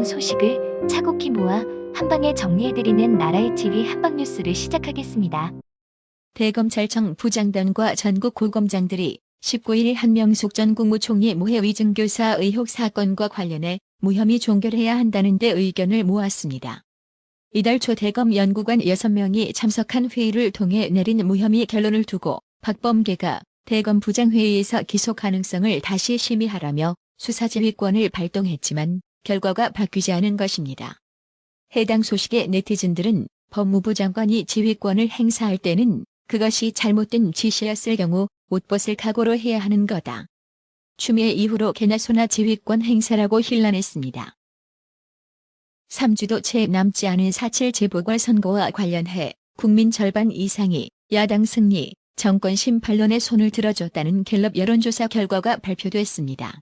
나온 소식을 차곡히 모아 한방에 정리해드리는 나라의 TV 한방뉴스를 시작하겠습니다. 대검찰청 부장단과 전국 고검장들이 19일 한명숙 전 국무총리 모해 위증교사 의혹 사건과 관련해 무혐의 종결해야 한다는 데 의견을 모았습니다. 이달 초 대검 연구관 6명이 참석한 회의를 통해 내린 무혐의 결론을 두고 박범계가 대검 부장회의에서 기소 가능성을 다시 심의하라며 수사지휘권을 발동했지만 결과가 바뀌지 않은 것입니다. 해당 소식에 네티즌들은 법무부 장관이 지휘권을 행사할 때는 그것이 잘못된 지시였을 경우 옷 벗을 각오로 해야 하는 거다. 추미애 이후로 개나 소나 지휘권 행사라고 hir난했습니다. 3주도 채 남지 않은 4.7 재보궐선거와 관련해 국민 절반 이상이 야당 승리, 정권 심판론에 손을 들어줬다는 갤럽 여론조사 결과가 발표됐습니다.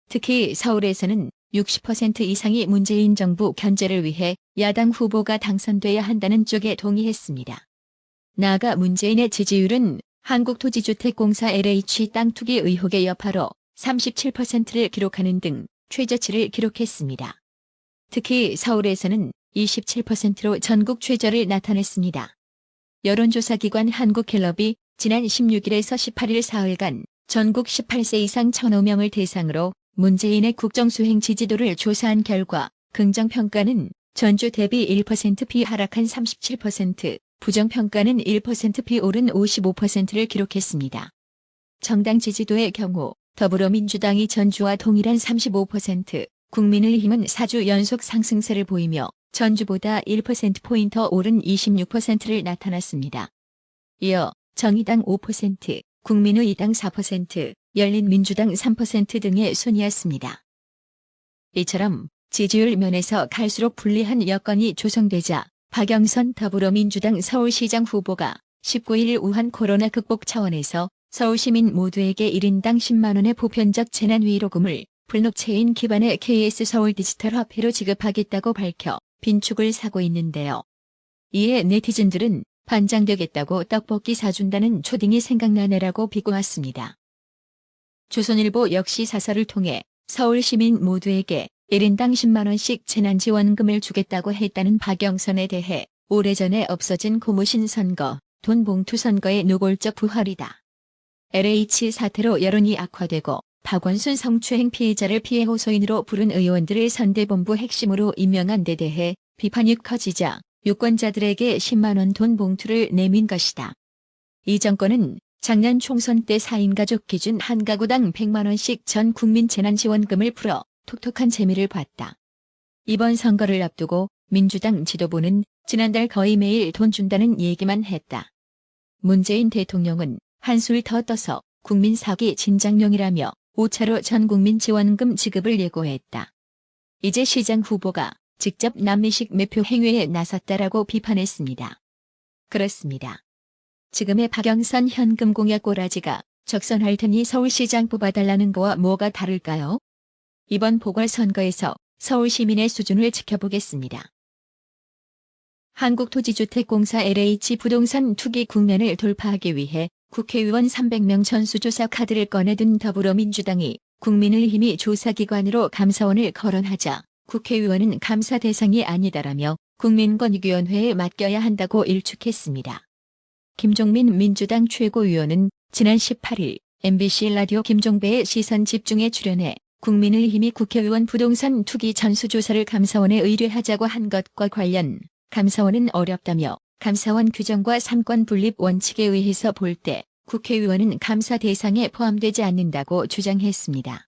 특히 서울에서는 60% 이상이 문재인 정부 견제를 위해 야당 후보가 당선돼야 한다는 쪽에 동의했습니다. 나아가 문재인의 지지율은 한국토지주택공사 LH 땅 투기 의혹의 여파로 37%를 기록하는 등 최저치를 기록했습니다. 특히 서울에서는 27%로 전국 최저를 나타냈습니다. 여론조사기관 한국갤럽이 지난 16일에서 18일 사흘간 전국 18세 이상 1,005명을 대상으로 문재인의 국정수행 지지도를 조사한 결과 긍정평가는 전주 대비 1% 하락한 37%, 부정평가는 1% 오른 55%를 기록했습니다. 정당 지지도의 경우 더불어민주당이 전주와 동일한 35%, 국민의힘은 4주 연속 상승세를 보이며 전주보다 1%포인트 오른 26%를 나타났습니다. 이어 정의당 5%, 국민의당 4%, 열린민주당 3% 등의 순이었습니다. 이처럼 지지율 면에서 갈수록 불리한 여건이 조성되자 박영선 더불어민주당 서울시장 후보가 19일 우한 코로나 극복 차원에서 서울시민 모두에게 1인당 10만 원의 보편적 재난위로금을 블록체인 기반의 KS 서울 디지털 화폐로 지급하겠다고 밝혀 빈축을 사고 있는데요. 이에 네티즌들은 반장되겠다고 떡볶이 사준다는 초딩이 생각나네라고 비꼬았습니다. 조선일보 역시 사설을 통해 서울 시민 모두에게 1인당 10만 원씩 재난지원금을 주겠다고 했다는 박영선에 대해 오래전에 없어진 고무신 선거, 돈 봉투 선거의 노골적 부활이다. LH 사태로 여론이 악화되고 박원순 성추행 피해자를 피해 호소인으로 부른 의원들을 선대본부 핵심으로 임명한 데 대해 비판이 커지자 유권자들에게 10만 원 돈 봉투를 내민 것이다. 이 정권은 작년 총선 때 4인 가족 기준 한 가구당 100만 원씩 전 국민 재난지원금을 풀어 톡톡한 재미를 봤다. 이번 선거를 앞두고 민주당 지도부는 지난달 거의 매일 돈 준다는 얘기만 했다. 문재인 대통령은 한술 더 떠서 국민 사기 진작령이라며 5차로 전 국민 지원금 지급을 예고했다. 이제 시장 후보가 직접 남미식 매표 행위에 나섰다라고 비판했습니다. 그렇습니다. 지금의 박영선 현금 공약 꼬라지가 적선할 테니 서울시장 뽑아달라는 거와 뭐가 다를까요? 이번 보궐선거에서 서울 시민의 수준을 지켜보겠습니다. 한국토지주택공사 LH 부동산 투기 국면을 돌파하기 위해 국회의원 300명 전수조사 카드를 꺼내든 더불어민주당이 국민의힘이 조사기관으로 감사원을 거론하자 국회의원은 감사 대상이 아니다라며 국민권익위원회에 맡겨야 한다고 일축했습니다. 김종민 민주당 최고위원은 지난 18일 MBC 라디오 김종배의 시선집중에 출연해 국민의힘이 국회의원 부동산 투기 전수조사를 감사원에 의뢰하자고 한 것과 관련 감사원은 어렵다며 감사원 규정과 삼권 분립 원칙에 의해서 볼 때 국회의원은 감사 대상에 포함되지 않는다고 주장했습니다.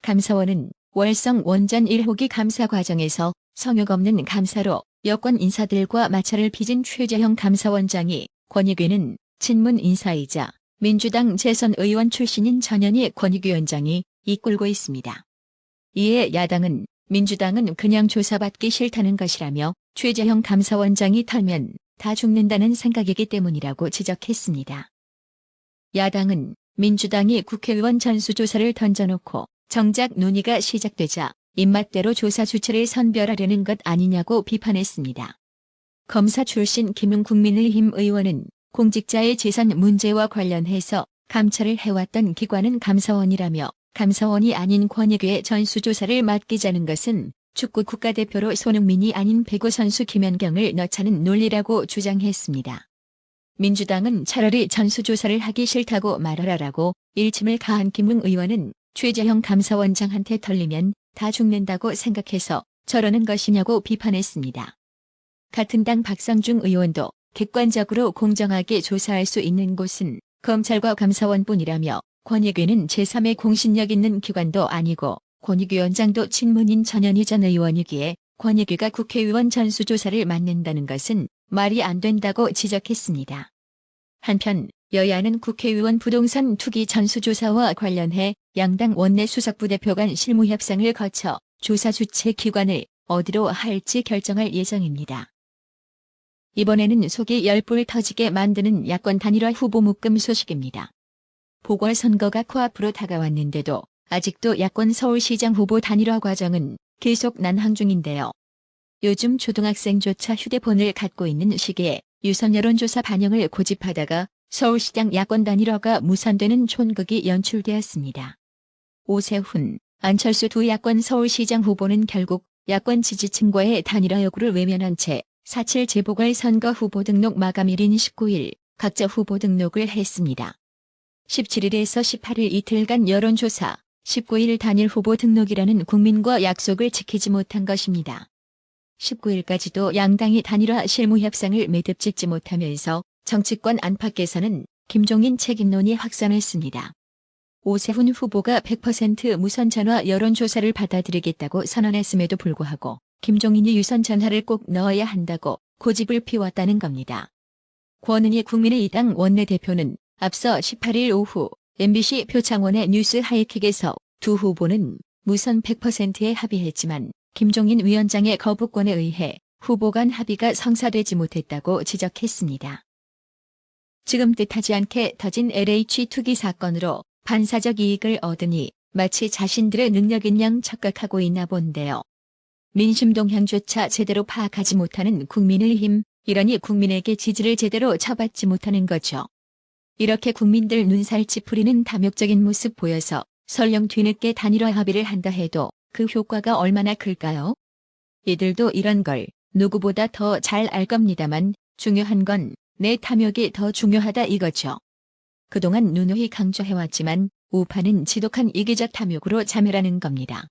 감사원은 월성 원전 1호기 감사 과정에서 성역 없는 감사로 여권 인사들과 마찰을 빚은 최재형 감사원장이 권익위는 친문 인사이자 민주당 재선 의원 출신인 전현희 권익위원장이 이끌고 있습니다. 이에 야당은 민주당은 그냥 조사받기 싫다는 것이라며 최재형 감사원장이 털면 다 죽는다는 생각이기 때문이라고 지적했습니다. 야당은 민주당이 국회의원 전수조사를 던져놓고 정작 논의가 시작되자 입맛대로 조사 주체를 선별하려는 것 아니냐고 비판했습니다. 검사 출신 김웅 국민의힘 의원은 공직자의 재산 문제와 관련해서 감찰을 해왔던 기관은 감사원이라며 감사원이 아닌 권익위에 전수조사를 맡기자는 것은 축구 국가대표로 손흥민이 아닌 배구 선수 김연경을 넣자는 논리라고 주장했습니다. 민주당은 차라리 전수조사를 하기 싫다고 말하라라고 일침을 가한 김웅 의원은 최재형 감사원장한테 털리면 다 죽는다고 생각해서 저러는 것이냐고 비판했습니다. 같은 당 박성중 의원도 객관적으로 공정하게 조사할 수 있는 곳은 검찰과 감사원뿐이라며 권익위는 제3의 공신력 있는 기관도 아니고 권익위원장도 친문인 전현희 전 의원이기에 권익위가 국회의원 전수조사를 맡는다는 것은 말이 안 된다고 지적했습니다. 한편 여야는 국회의원 부동산 투기 전수조사와 관련해 양당 원내 수석부대표 간 실무협상을 거쳐 조사 주체 기관을 어디로 할지 결정할 예정입니다. 이번에는 속이 열불 터지게 만드는 야권 단일화 후보 묶음 소식입니다. 보궐선거가 코앞으로 다가왔는데도 아직도 야권 서울시장 후보 단일화 과정은 계속 난항 중인데요. 요즘 초등학생조차 휴대폰을 갖고 있는 시기에 유선 여론조사 반영을 고집하다가 서울시장 야권 단일화가 무산되는 촌극이 연출되었습니다. 오세훈, 안철수 두 야권 서울시장 후보는 결국 야권 지지층과의 단일화 요구를 외면한 채 4.7 재보궐선거 후보 등록 마감일인 19일 각자 후보 등록을 했습니다. 17일에서 18일 이틀간 여론조사, 19일 단일 후보 등록이라는 국민과 약속을 지키지 못한 것입니다. 19일까지도 양당이 단일화 실무협상을 매듭 짓지 못하면서 정치권 안팎에서는 김종인 책임론이 확산했습니다. 오세훈 후보가 100% 무선 전화 여론조사를 받아들이겠다고 선언했음에도 불구하고 김종인이 유선 전화를 꼭 넣어야 한다고 고집을 피웠다는 겁니다. 권은희 국민의당 원내대표는 앞서 18일 오후 MBC 표창원의 뉴스 하이킥에서 두 후보는 무선 100%에 합의했지만 김종인 위원장의 거부권에 의해 후보 간 합의가 성사되지 못했다고 지적했습니다. 지금 뜻하지 않게 터진 LH 투기 사건으로 반사적 이익을 얻으니 마치 자신들의 능력인 양 착각하고 있나 본데요. 민심 동향조차 제대로 파악하지 못하는 국민의힘, 이러니 국민에게 지지를 제대로 쳐받지 못하는 거죠. 이렇게 국민들 눈살 찌푸리는 탐욕적인 모습 보여서 설령 뒤늦게 단일화 합의를 한다 해도 그 효과가 얼마나 클까요? 이들도 이런 걸 누구보다 더 잘 알 겁니다만 중요한 건 내 탐욕이 더 중요하다 이거죠. 그동안 누누이 강조해왔지만 우파는 지독한 이기적 탐욕으로 자멸하는 겁니다.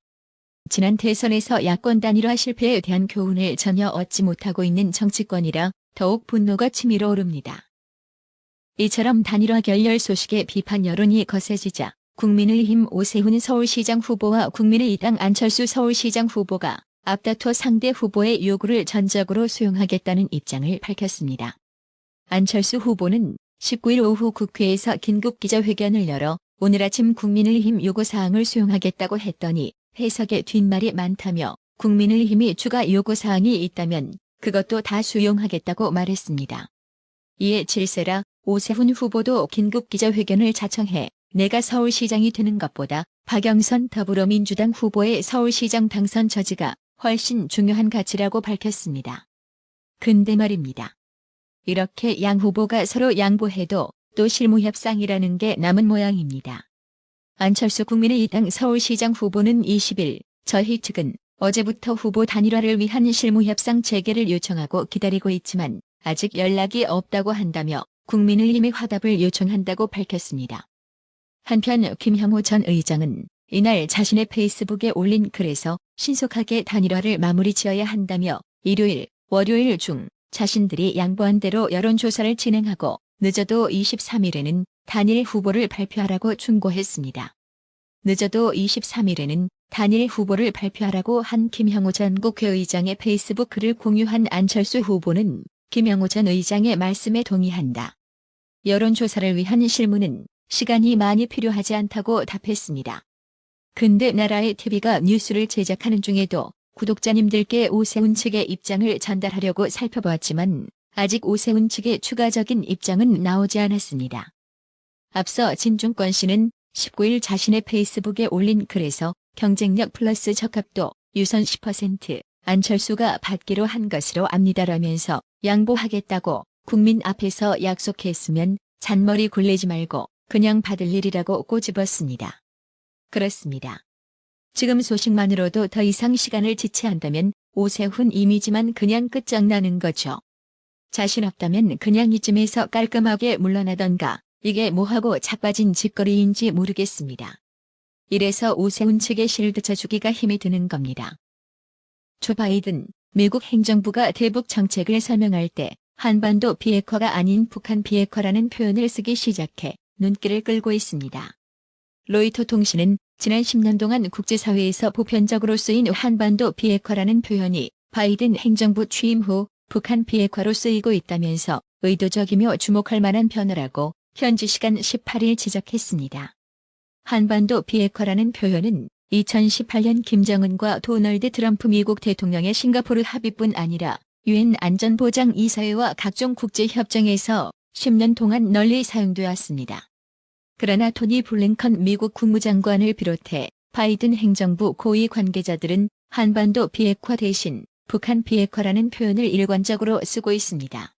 지난 대선에서 야권 단일화 실패에 대한 교훈을 전혀 얻지 못하고 있는 정치권이라 더욱 분노가 치밀어 오릅니다. 이처럼 단일화 결렬 소식에 비판 여론이 거세지자 국민의힘 오세훈 서울시장 후보와 국민의당 안철수 서울시장 후보가 앞다퉈 상대 후보의 요구를 전적으로 수용하겠다는 입장을 밝혔습니다. 안철수 후보는 19일 오후 국회에서 긴급 기자회견을 열어 오늘 아침 국민의힘 요구사항을 수용하겠다고 했더니 해석에 뒷말이 많다며 국민의힘이 추가 요구사항이 있다면 그것도 다 수용하겠다고 말했습니다. 이에 질세라 오세훈 후보도 긴급 기자회견을 자청해 내가 서울시장이 되는 것보다 박영선 더불어민주당 후보의 서울시장 당선 처지가 훨씬 중요한 가치라고 밝혔습니다. 근데 말입니다. 이렇게 양 후보가 서로 양보해도 또 실무협상이라는 게 남은 모양입니다. 안철수 국민의당 서울시장 후보는 20일 저희 측은 어제부터 후보 단일화를 위한 실무협상 재개를 요청하고 기다리고 있지만 아직 연락이 없다고 한다며 국민의힘의 화답을 요청한다고 밝혔습니다. 한편 김형호 전 의장은 이날 자신의 페이스북에 올린 글에서 신속하게 단일화를 마무리 지어야 한다며 일요일, 월요일 중 자신들이 양보한 대로 여론조사를 진행하고 늦어도 23일에는 단일 후보를 발표하라고 충고했습니다. 늦어도 23일에는 단일 후보를 발표하라고 한 김형호 전 국회의장의 페이스북 글을 공유한 안철수 후보는 김형호 전 의장의 말씀에 동의한다. 여론조사를 위한 실무는 시간이 많이 필요하지 않다고 답했습니다. 근데 나라의 TV가 뉴스를 제작하는 중에도 구독자님들께 오세훈 측의 입장을 전달하려고 살펴보았지만 아직 오세훈 측의 추가적인 입장은 나오지 않았습니다. 앞서 진중권 씨는 19일 자신의 페이스북에 올린 글에서 경쟁력 플러스 적합도 유선 10% 안철수가 받기로 한 것으로 압니다라면서 양보하겠다고 국민 앞에서 약속했으면 잔머리 굴리지 말고 그냥 받을 일이라고 꼬집었습니다. 그렇습니다. 지금 소식만으로도 더 이상 시간을 지체한다면 오세훈 이미지만 그냥 끝장나는 거죠. 자신 없다면 그냥 이쯤에서 깔끔하게 물러나던가 이게 뭐하고 자빠진 짓거리인지 모르겠습니다. 이래서 오세훈 측의 실드 쳐주기가 힘이 드는 겁니다. 조 바이든 미국 행정부가 대북 정책을 설명할 때 한반도 비핵화가 아닌 북한 비핵화라는 표현을 쓰기 시작해 눈길을 끌고 있습니다. 로이터 통신은 지난 10년 동안 국제사회에서 보편적으로 쓰인 한반도 비핵화라는 표현이 바이든 행정부 취임 후 북한 비핵화로 쓰이고 있다면서 의도적이며 주목할 만한 변화라고 현지 시간 18일 지적했습니다. 한반도 비핵화라는 표현은 2018년 김정은과 도널드 트럼프 미국 대통령의 싱가포르 합의뿐 아니라 유엔 안전보장이사회와 각종 국제협정에서 10년 동안 널리 사용되었습니다. 그러나 토니 블링컨 미국 국무장관을 비롯해 바이든 행정부 고위 관계자들은 한반도 비핵화 대신 북한 비핵화라는 표현을 일관적으로 쓰고 있습니다.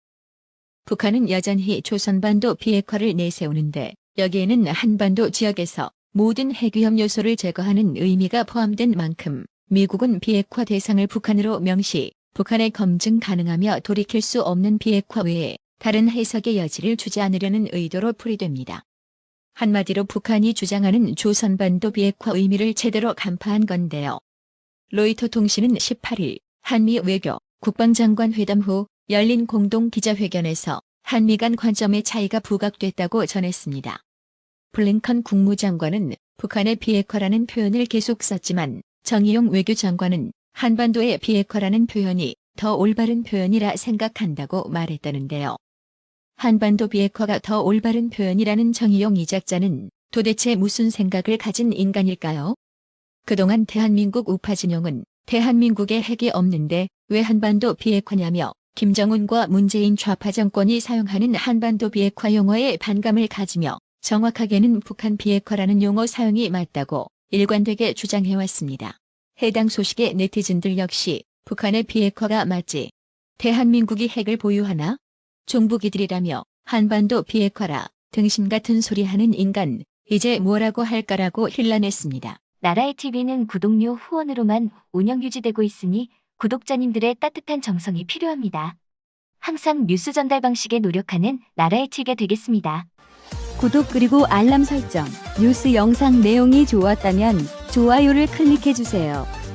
북한은 여전히 조선반도 비핵화를 내세우는데 여기에는 한반도 지역에서 모든 핵위험 요소를 제거하는 의미가 포함된 만큼 미국은 비핵화 대상을 북한으로 명시, 북한에 검증 가능하며 돌이킬 수 없는 비핵화 외에 다른 해석의 여지를 주지 않으려는 의도로 풀이됩니다. 한마디로 북한이 주장하는 조선반도 비핵화 의미를 제대로 간파한 건데요. 로이터 통신은 18일 한미 외교, 국방장관 회담 후 열린 공동 기자회견에서 한미 간 관점의 차이가 부각됐다고 전했습니다. 블링컨 국무장관은 북한의 비핵화라는 표현을 계속 썼지만 정의용 외교장관은 한반도의 비핵화라는 표현이 더 올바른 표현이라 생각한다고 말했다는데요. 한반도 비핵화가 더 올바른 표현이라는 정의용 이작자는 도대체 무슨 생각을 가진 인간일까요? 그동안 대한민국 우파 진영은 대한민국에 핵이 없는데 왜 한반도 비핵화냐며 김정은과 문재인 좌파 정권이 사용하는 한반도 비핵화 용어에 반감을 가지며 정확하게는 북한 비핵화라는 용어 사용이 맞다고 일관되게 주장해왔습니다. 해당 소식에 네티즌들 역시 북한의 비핵화가 맞지. 대한민국이 핵을 보유하나? 종북이들이라며 한반도 비핵화라 등신 같은 소리 하는 인간 이제 뭐라고 할까라고 힐난했습니다. 나라의 TV는 구독료 후원으로만 운영 유지되고 있으니 구독자님들의 따뜻한 정성이 필요합니다. 항상 뉴스 전달 방식에 노력하는 나라의 TV가 되겠습니다. 구독 그리고 알람 설정, 뉴스 영상 내용이 좋았다면 좋아요를 클릭해주세요.